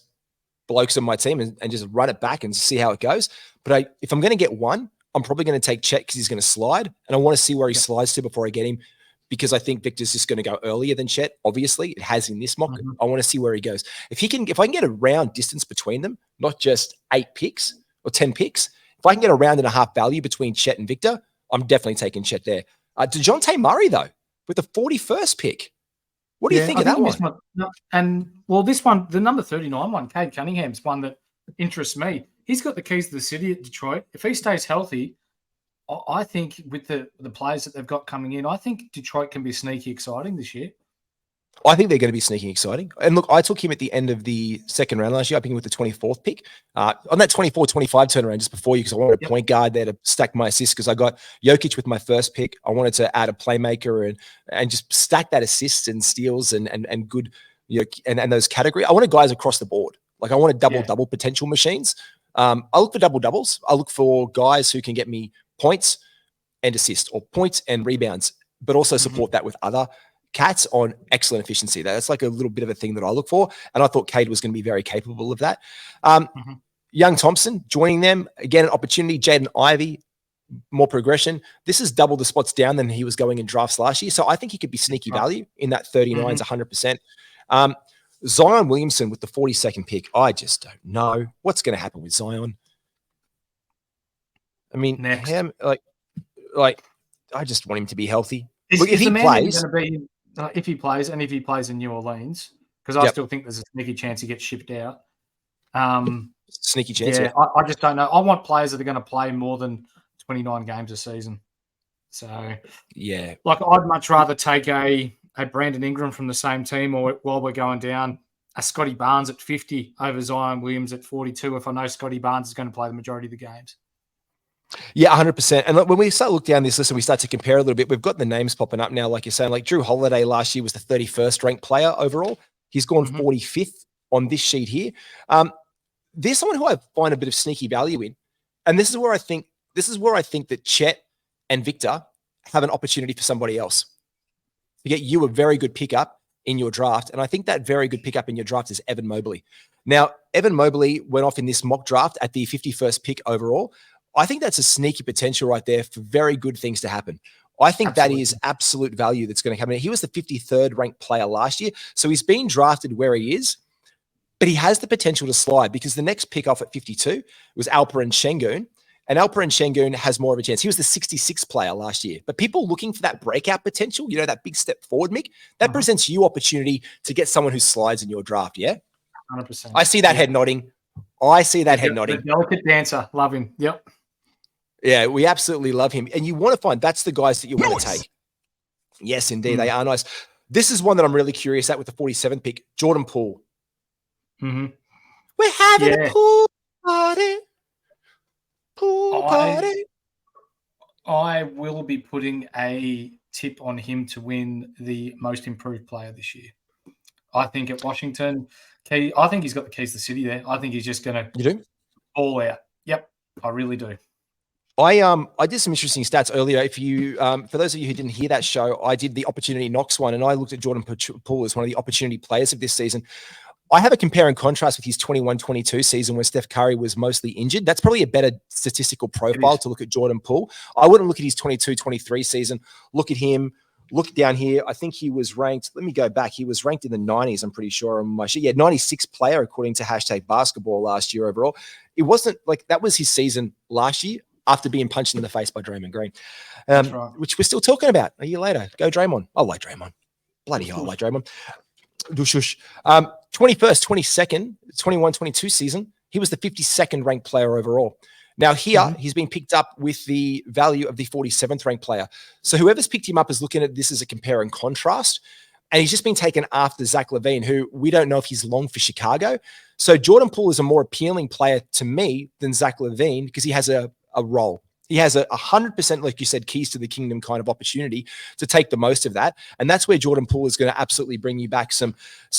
blokes on my team and just run it back and see how it goes. But if I'm going to get one, I'm probably going to take Chet because he's going to slide, and I want to see where he slides to before I get him. Because I think Victor's just going to go earlier than Chet. Obviously, it has in this mock. I want to see where he goes. If I can get a round distance between them, not just 8 picks or 10 picks, if I can get a round and a half value between Chet and Victor, I'm definitely taking Chet there. DeJounte Murray, though, with the 41st pick. What do you think of that one? This one, the number 39 one, Cade Cunningham's one that interests me. He's got the keys to the city at Detroit. If he stays healthy, I think with the players that they've got coming in, I think Detroit can be sneaky exciting this year. I think they're going to be sneaky exciting. And look, I took him at the end of the second round last year. I picked him with the 24th pick. On that 24-25 turnaround just before you, because I wanted a point guard there to stack my assists because I got Jokic with my first pick. I wanted to add a playmaker and just stack that assists and steals and good, and those categories. I wanted guys across the board. Like I wanted double potential machines. I look for double doubles. I look for guys who can get me points and assists or points and rebounds, but also support that with other cats on excellent efficiency. That's like a little bit of a thing that I look for. And I thought Cade was going to be very capable of that. Young Thompson joining them, again, an opportunity. Jaden Ivey, more progression. This is double the spots down than he was going in drafts last year. So I think he could be sneaky value in that 39s, 100%. Zion Williamson with the 42nd pick. I just don't know what's going to happen with Zion. I mean, I just want him to be healthy. If he plays, if he plays in New Orleans, because I still think there's a sneaky chance he gets shipped out. Sneaky chance. Yeah, I just don't know. I want players that are going to play more than 29 games a season. So yeah, like I'd much rather take a Brandon Ingram from the same team, or while we're going down, a Scotty Barnes at 50 over Zion Williams at 42. If I know Scotty Barnes is going to play the majority of the games. Yeah, 100%. And when we start looking down this list and we start to compare a little bit, we've got the names popping up now, like you're saying, like Drew Holiday last year was the 31st ranked player overall. He's gone 45th on this sheet here. There's someone who I find a bit of sneaky value in. And this is where I think that Chet and Victor have an opportunity for somebody else to get you a very good pickup in your draft. And I think that very good pickup in your draft is Evan Mobley. Now, Evan Mobley went off in this mock draft at the 51st pick overall. I think that's a sneaky potential right there for very good things to happen. I think that is absolute value that's going to come in. He was the 53rd ranked player last year. So he's been drafted where he is, but he has the potential to slide because the next pick off at 52 was Alperen Şengün. And Alperen Şengün has more of a chance. He was the 66th player last year. But people looking for that breakout potential, that big step forward, Mick, that presents you opportunity to get someone who slides in your draft, yeah? 100%. I see that head nodding. I see that head The nodding. delicate dancer. Love him. Yep. Yeah, we absolutely love him. And you want to find that's the guys that you want to take. Yes, indeed. They are nice. This is one that I'm really curious at with the 47th pick, Jordan Poole. Mm-hmm. We're having a pool party. Pool party. I will be putting a tip on him to win the most improved player this year. I think at Washington, I think he's got the keys to the city there. I think he's just going to You do? all out. Yep, I really do. I did some interesting stats earlier. If you, for those of you who didn't hear that show, I did the Opportunity Knocks one, and I looked at Jordan Poole as one of the opportunity players of this season. I have a compare and contrast with his 21-22 season where Steph Curry was mostly injured. That's probably a better statistical profile to look at Jordan Poole. I wouldn't look at his 22-23 season. Look at him. Look down here. I think he was ranked. Let me go back. He was ranked in the 90s, I'm pretty sure. On my sheet. Yeah, 96th player according to #basketball last year overall. It wasn't like that was his season last year after being punched in the face by Draymond Green, right. Which we're still talking about a year later. Go Draymond. I like Draymond. Bloody hell, I like Draymond. 21st, 22nd, 21-22 season, he was the 52nd ranked player overall. Now here, he's being picked up with the value of the 47th ranked player. So whoever's picked him up is looking at this as a compare and contrast. And he's just been taken after Zach LaVine, who we don't know if he's long for Chicago. So Jordan Poole is a more appealing player to me than Zach LaVine because he has a role. He has 100%, like you said, keys to the kingdom kind of opportunity to take the most of that. And that's where Jordan Poole is going to absolutely bring you back some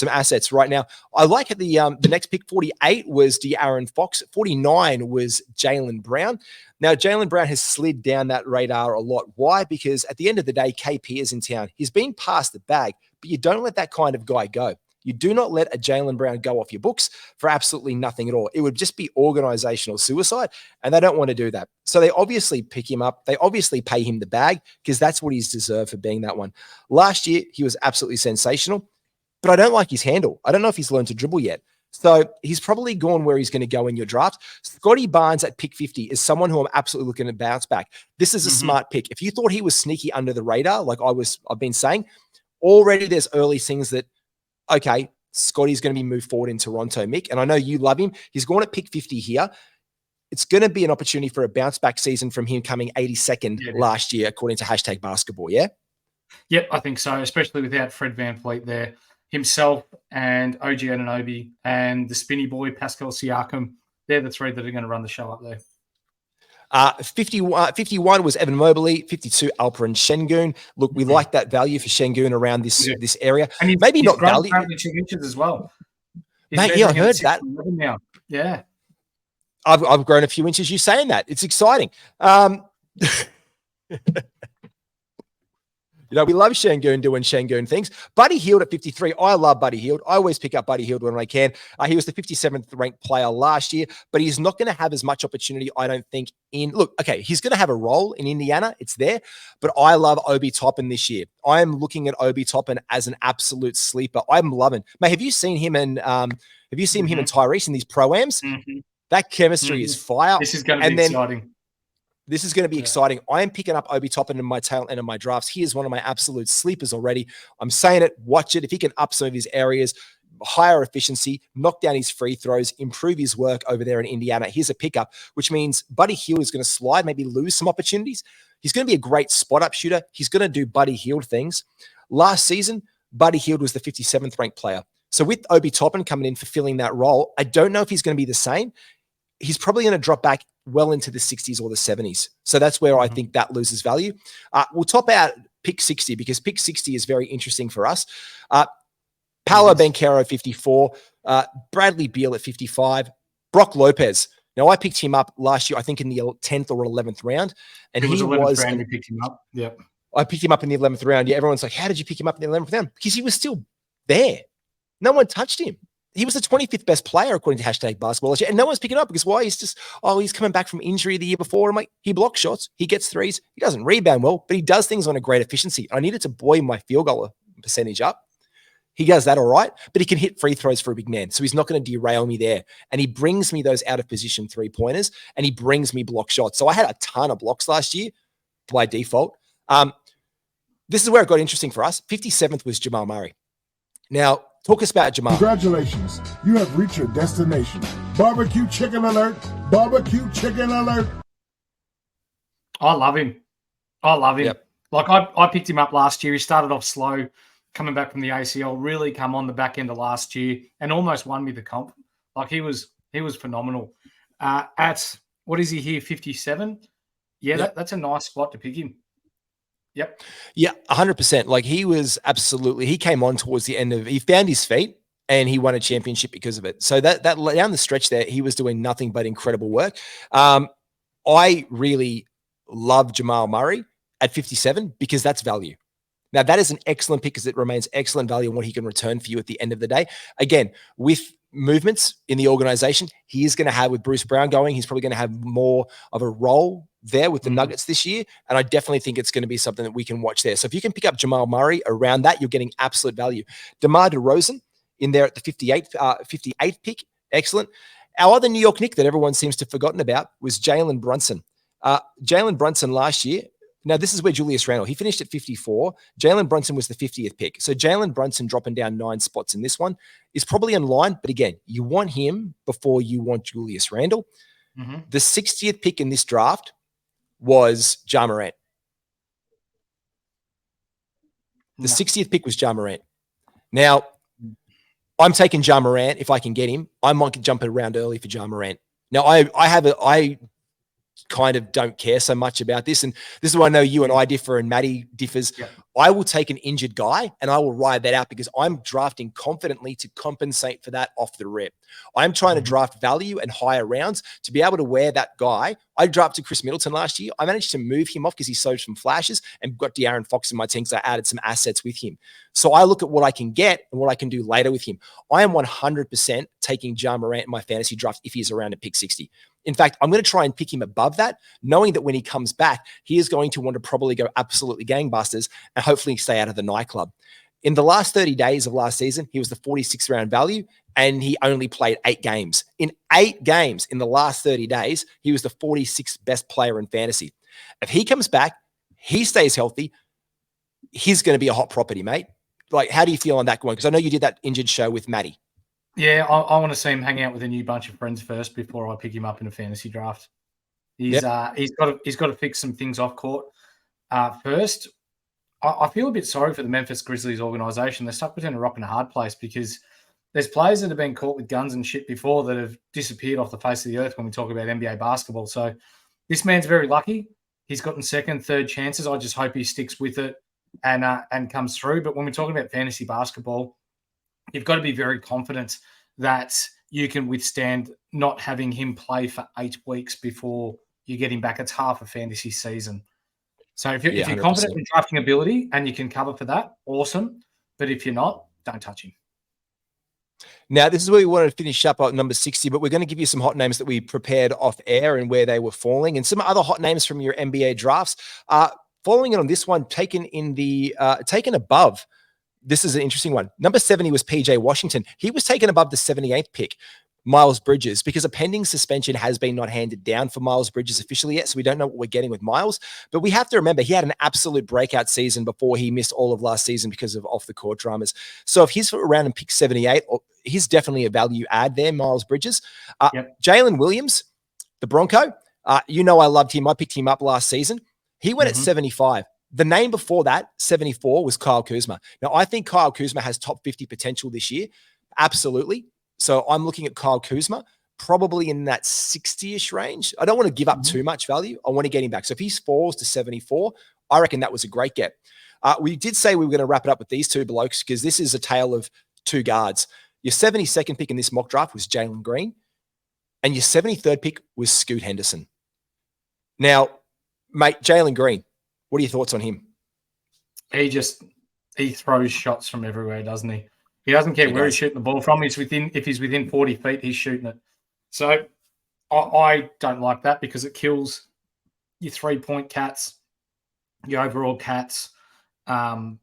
assets right now. I like the next pick, 48 was De'Aaron Fox. 49 was Jaylen Brown. Now, Jaylen Brown has slid down that radar a lot. Why? Because at the end of the day, KP is in town. He's been passed the bag, but you don't let that kind of guy go. You do not let a Jaylen Brown go off your books for absolutely nothing at all. It would just be organizational suicide, and they don't want to do that. So they obviously pick him up. They obviously pay him the bag because that's what he's deserved for being that one. Last year, he was absolutely sensational, but I don't like his handle. I don't know if he's learned to dribble yet. So he's probably gone where he's going to go in your draft. Scotty Barnes at pick 50 is someone who I'm absolutely looking to bounce back. This is a smart pick. If you thought he was sneaky under the radar, like I've been saying, already there's early things that, okay, Scotty's going to be moved forward in Toronto, Mick. And I know you love him. He's going at pick 50 here. It's going to be an opportunity for a bounce back season from him coming 82nd last year, according to #basketball. Yeah. Yep, I think so, especially without Fred VanVleet there. Himself and OG Anunoby and the spinny boy, Pascal Siakam. They're the three that are going to run the show up there. 51 was Evan Mobley, 52 Alperen Şengün. Look, we like that value for Şengün around this area. And maybe not value. 2 inches as well. Mate, yeah, I heard that. Now. Yeah. I've grown a few inches. You saying that. It's exciting. You know, we love Şengün doing Şengün things. Buddy Hield at 53. I love Buddy Hield. I always pick up Buddy Hield when I can. He was the 57th ranked player last year, but he's not going to have as much opportunity, I don't think, he's going to have a role in Indiana. It's there, but I love Obi Toppin this year. I am looking at Obi Toppin as an absolute sleeper. I'm loving. Mate, have you seen him and Tyrese in these pro-ams? That chemistry is fire. This is going to be exciting. This is going to be exciting. I am picking up Obi Toppin in my tail end of my drafts. He is one of my absolute sleepers already. I'm saying it. Watch it. If he can up some of his areas, higher efficiency, knock down his free throws, improve his work over there in Indiana, here's a pickup, which means Buddy Hield is going to slide, maybe lose some opportunities. He's going to be a great spot-up shooter. He's going to do Buddy Hield things. Last season, Buddy Hield was the 57th ranked player. So with Obi Toppin coming in, fulfilling that role, I don't know if he's going to be the same. He's probably going to drop back well into the 60s or the 70s. So that's where I think that loses value. We'll top out pick 60 because pick 60 is very interesting for us. Paolo Banchero, 54. Bradley Beal at 55. Brock Lopez. Now, I picked him up last year, I think in the 10th or 11th round. And he was... round you picked him up. Yep. I picked him up in the 11th round. Yeah, everyone's like, how did you pick him up in the 11th round? Because he was still there. No one touched him. He was the 25th best player according to #basketball. And no one's picking up because why? He's coming back from injury the year before. I'm like, he blocks shots, he gets threes, he doesn't rebound well, but he does things on a great efficiency. I needed to buoy my field goal percentage up. He does that all right, but he can hit free throws for a big man. So he's not going to derail me there. And he brings me those out of position 3-pointers and he brings me block shots. So I had a ton of blocks last year by default. This is where it got interesting for us. 57th was Jamal Murray. Now, talk us about Jamal. Congratulations. You have reached your destination. Barbecue chicken alert. Barbecue chicken alert. I love him. I love him. Yep. Like I picked him up last year. He started off slow, coming back from the ACL, really come on the back end of last year and almost won me the comp. Like he was phenomenal. At what is he here? 57. Yeah, Yep. that's a nice spot to pick him. Yep. Yeah, 100%. Like he was absolutely, he came on towards the end of, he found his feet and he won a championship because of it. So that down the stretch there, he was doing nothing but incredible work. I really love Jamal Murray at 57 because that's value. Now that is an excellent pick because it remains excellent value on what he can return for you at the end of the day. Again, with movements in the organization, he is going to have with Bruce Brown going, he's probably going to have more of a role there with the Nuggets this year. And I definitely think it's going to be something that we can watch there. So if you can pick up Jamal Murray around that, you're getting absolute value. DeMar DeRozan in there at the 58th pick. Excellent. Our other New York Knick that everyone seems to have forgotten about was Jalen Brunson. Jalen Brunson last year, now this is where Julius Randle, he finished at 54. Jalen Brunson was the 50th pick. So Jalen Brunson dropping down 9 spots in this one is probably in line. But again, you want him before you want Julius Randle. Mm-hmm. The 60th pick in this draft was Ja Morant. The 60th pick was Ja Morant. Now, I'm taking Ja Morant if I can get him. I might jump around early for Ja Morant. Now, I kind of don't care so much about this. And this is why I know you and I differ and Matty differs. Yeah. I will take an injured guy and I will ride that out because I'm drafting confidently to compensate for that off the rip. I'm trying to draft value and higher rounds to be able to wear that guy. I drafted Chris Middleton last year. I managed to move him off because he showed some flashes and got De'Aaron Fox in my team because I added some assets with him. So I look at what I can get and what I can do later with him. I am 100% taking Ja Morant in my fantasy draft if he's around at pick 60. In fact, I'm going to try and pick him above that, knowing that when he comes back, he is going to want to probably go absolutely gangbusters and hopefully stay out of the nightclub. In the last 30 days of last season, he was the 46th round value and he only played 8 games. In 8 games in the last 30 days, he was the 46th best player in fantasy. If he comes back, he stays healthy, he's going to be a hot property, mate. Like, how do you feel on that one? Because I know you did that injured show with Matty. Yeah, I want to see him hang out with a new bunch of friends first before I pick him up in a fantasy draft. He's got to fix some things off court first. I feel a bit sorry for the Memphis Grizzlies organization. They're stuck between a rock and a hard place because there's players that have been caught with guns and shit before that have disappeared off the face of the earth when we talk about NBA basketball. So this man's very lucky. He's gotten second, third chances. I just hope he sticks with it and comes through. But when we're talking about fantasy basketball, you've got to be very confident that you can withstand not having him play for 8 weeks before you get him back. It's half a fantasy season. So if you're confident in drafting ability and you can cover for that, awesome. But if you're not, don't touch him. Now, this is where we wanted to finish up at number 60, but we're going to give you some hot names that we prepared off air and where they were falling and some other hot names from your NBA drafts. Following it on this one, taken above. This is an interesting one. Number 70 was PJ Washington. He was taken above the 78th pick, Miles Bridges, because a pending suspension has been not handed down for Miles Bridges officially yet, so we don't know what we're getting with Miles. But we have to remember he had an absolute breakout season before he missed all of last season because of off-the-court dramas. So if he's around in pick 78, he's definitely a value add there, Miles Bridges. Jalen Williams, the Bronco, I loved him. I picked him up last season. He went at 75. The name before that, 74, was Kyle Kuzma. Now, I think Kyle Kuzma has top 50 potential this year. Absolutely. So I'm looking at Kyle Kuzma, probably in that 60-ish range. I don't want to give up too much value. I want to get him back. So if he falls to 74, I reckon that was a great get. We did say we were going to wrap it up with these two blokes because this is a tale of 2 guards. Your 72nd pick in this mock draft was Jalen Green, and your 73rd pick was Scoot Henderson. Now, mate, Jalen Green, what are your thoughts on him? He throws shots from everywhere, doesn't he? He doesn't care where he's shooting the ball from. If he's within 40 feet, he's shooting it. So I don't like that because it kills your 3-point cats, your overall cats. Not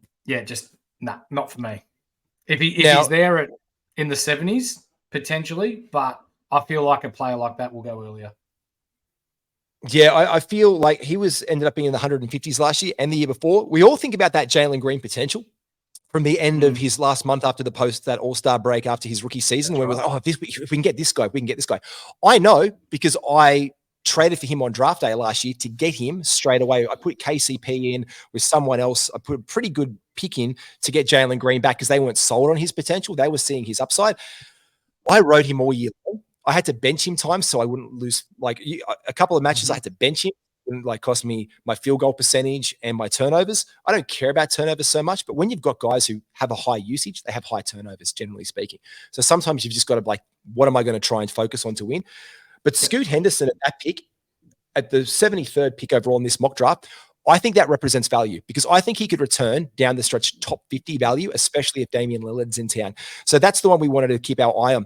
for me. If he's there in the 70s, potentially, but I feel like a player like that will go earlier. Yeah, I feel like he ended up being in the 150s last year and the year before. We all think about that Jalen Green potential. from the end of his last month after the that All-Star break after his rookie season, where we're like, oh, if we can get this guy, we can get this guy. I know because I traded for him on draft day last year to get him straight away. I put KCP in with someone else. I put a pretty good pick in to get Jalen Green back because they weren't sold on his potential. They were seeing his upside. I rode him all year long. I had to bench him times so I wouldn't lose. Like a couple of matches, I had to bench him. It wouldn't like cost me my field goal percentage and my turnovers. I don't care about turnovers so much, but when you've got guys who have a high usage, they have high turnovers, generally speaking. So sometimes you've just got to like, what am I going to try and focus on to win? But Scoot Henderson at that pick, at the 73rd pick overall in this mock draft, I think that represents value because I think he could return down the stretch top 50 value, especially if Damian Lillard's in town. So that's the one we wanted to keep our eye on.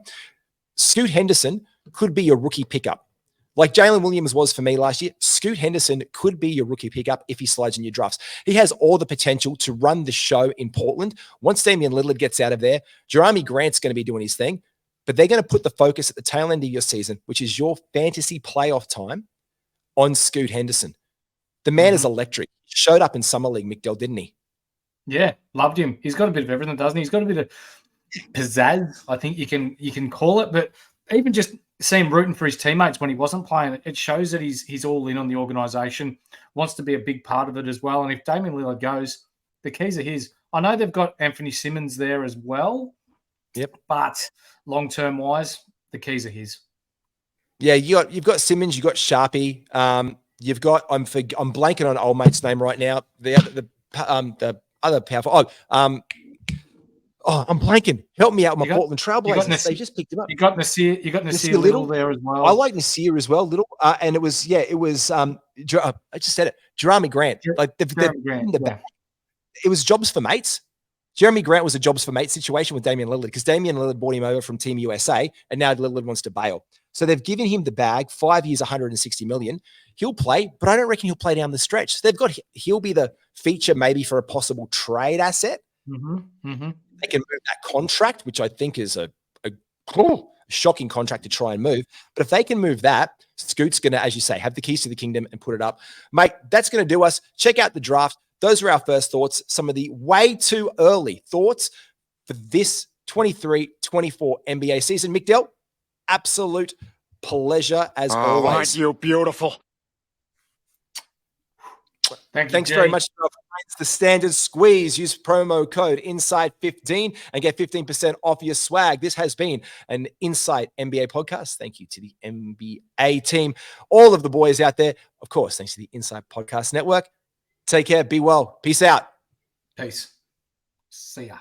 Scoot Henderson could be your rookie pickup. Like Jalen Williams was for me last year, Scoot Henderson could be your rookie pickup if he slides in your drafts. He has all the potential to run the show in Portland. Once Damian Lillard gets out of there, Jerami Grant's going to be doing his thing, but they're going to put the focus at the tail end of your season, which is your fantasy playoff time, on Scoot Henderson. The man is electric. Showed up in Summer League, Mick, didn't he? Yeah, loved him. He's got a bit of everything, doesn't he? He's got a bit of pizzazz, I think you can call it. But even just seeing him rooting for his teammates when he wasn't playing, it shows that he's all in on the organisation, wants to be a big part of it as well. And if Damian Lillard goes, the keys are his. I know they've got Anthony Simmons there as well. Yep. But long-term wise, the keys are his. Yeah, you've got Simmons, you've got Sharpie, you've got I'm blanking on old mate's name right now. The other powerful. I'm blanking. Help me out with my Portland Trailblazers. They just picked him up. You got Nasir Little there as well. I like Nasir as well, Little. And it was I just said it. Jerami Grant. It was jobs for mates. Jerami Grant was a jobs for mates situation with Damian Lillard because Damian Lillard brought him over from Team USA, and now Lillard wants to bail. So they've given him the bag, 5 years, $160 million. He'll play, but I don't reckon he'll play down the stretch. So he'll be the feature maybe for a possible trade asset. They can move that contract, which I think is a shocking contract to try and move. But if they can move that, Scoot's going to, as you say, have the keys to the kingdom and put it up. Mate, that's going to do us. Check out the draft. Those are our first thoughts. Some of the way too early thoughts for this 23-24 NBA season. Mick Dell, absolute pleasure as always. Aren't you beautiful? Thanks very much to our friends. The Standard Squeeze. Use promo code INSIDE15 and get 15% off your swag. This has been an Inside NBA podcast. Thank you to the NBA team, all of the boys out there. Of course, thanks to the Inside Podcast Network. Take care. Be well. Peace out. Peace. See ya.